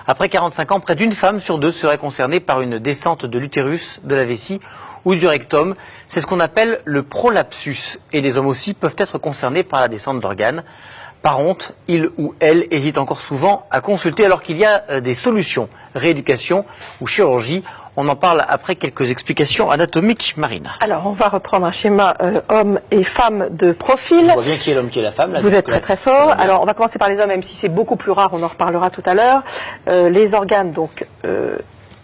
Après 45 ans, près d'une femme sur deux serait concernée par une descente de l'utérus, de la vessie ou du rectum. C'est ce qu'on appelle le prolapsus. Et les hommes aussi peuvent être concernés par la descente d'organes. Par honte, il ou elle hésite encore souvent à consulter alors qu'il y a des solutions, rééducation ou chirurgie. On en parle après quelques explications anatomiques, Marine. Alors, on va reprendre un schéma homme et femme de profil. On voit bien qui est l'homme, qui est la femme. Là, vous êtes très très fort. Alors, on va commencer par les hommes, même si c'est beaucoup plus rare, on en reparlera tout à l'heure. Les organes donc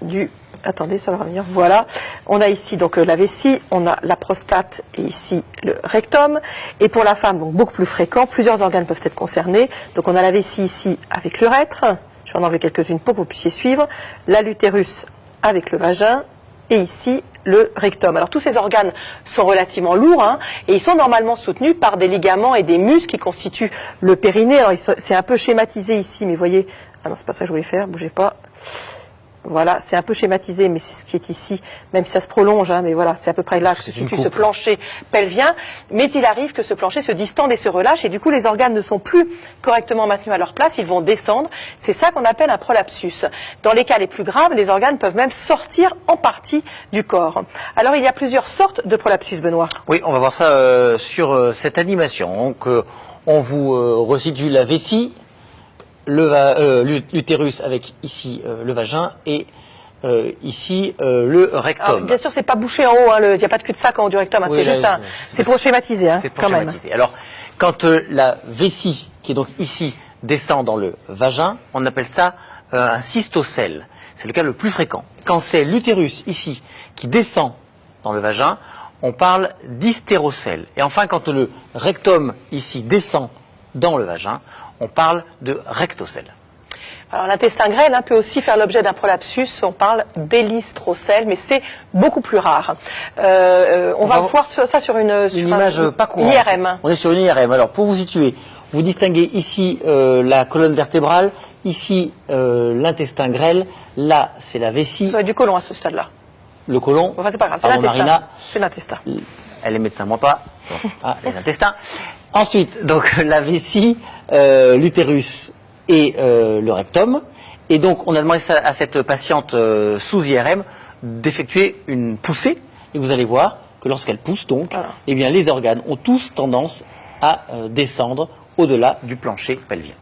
du... Attendez, ça va revenir. Voilà. On a ici donc la vessie, on a la prostate et ici le rectum. Et pour la femme, donc beaucoup plus fréquent, plusieurs organes peuvent être concernés. Donc on a la vessie ici avec l'urètre. Je vais en enlever quelques-unes pour que vous puissiez suivre. Là, l'utérus avec le vagin. Et ici, le rectum. Alors tous ces organes sont relativement lourds et ils sont normalement soutenus par des ligaments et des muscles qui constituent le périnée. Alors c'est un peu schématisé ici, mais vous voyez... Ah non, c'est pas ça que je voulais faire, bougez pas. Voilà, c'est un peu schématisé, mais c'est ce qui est ici, même si ça se prolonge, mais voilà, c'est à peu près là que se situe ce plancher pelvien. Mais il arrive que ce plancher se distende et se relâche, et du coup, les organes ne sont plus correctement maintenus à leur place, ils vont descendre. C'est ça qu'on appelle un prolapsus. Dans les cas les plus graves, les organes peuvent même sortir en partie du corps. Alors, il y a plusieurs sortes de prolapsus, Benoît. Oui, on va voir ça sur cette animation. Donc, on vous resitue la vessie, l'utérus avec ici le vagin et ici le rectum. Alors, bien sûr, c'est pas bouché en haut, il n'y a pas de cul-de-sac en haut du rectum, oui, c'est juste c'est pour schématiser, quand même. Alors, quand la vessie, qui est donc ici, descend dans le vagin, on appelle ça un cystocèle. C'est le cas le plus fréquent. Quand c'est l'utérus ici qui descend dans le vagin, on parle d'hystérocèle. Et enfin, quand le rectum ici descend dans le vagin, on parle de rectocèle. Alors l'intestin grêle peut aussi faire l'objet d'un prolapsus, on parle d'élystrocèle, mais c'est beaucoup plus rare. On va voir ça sur une image pas courante. IRM. On est sur une IRM. Alors pour vous situer, vous distinguez ici la colonne vertébrale, ici l'intestin grêle, là c'est la vessie. Ça va être du côlon à ce stade-là. Le côlon. Enfin c'est pas grave, c'est l'intestin. C'est l'intestin. Elle est médecin, moi pas. Bon, les intestins. Ensuite, donc la vessie, l'utérus et le rectum. Et donc, on a demandé à cette patiente sous IRM d'effectuer une poussée. Et vous allez voir que lorsqu'elle pousse, donc, eh bien, les organes ont tous tendance à descendre au-delà du plancher pelvien.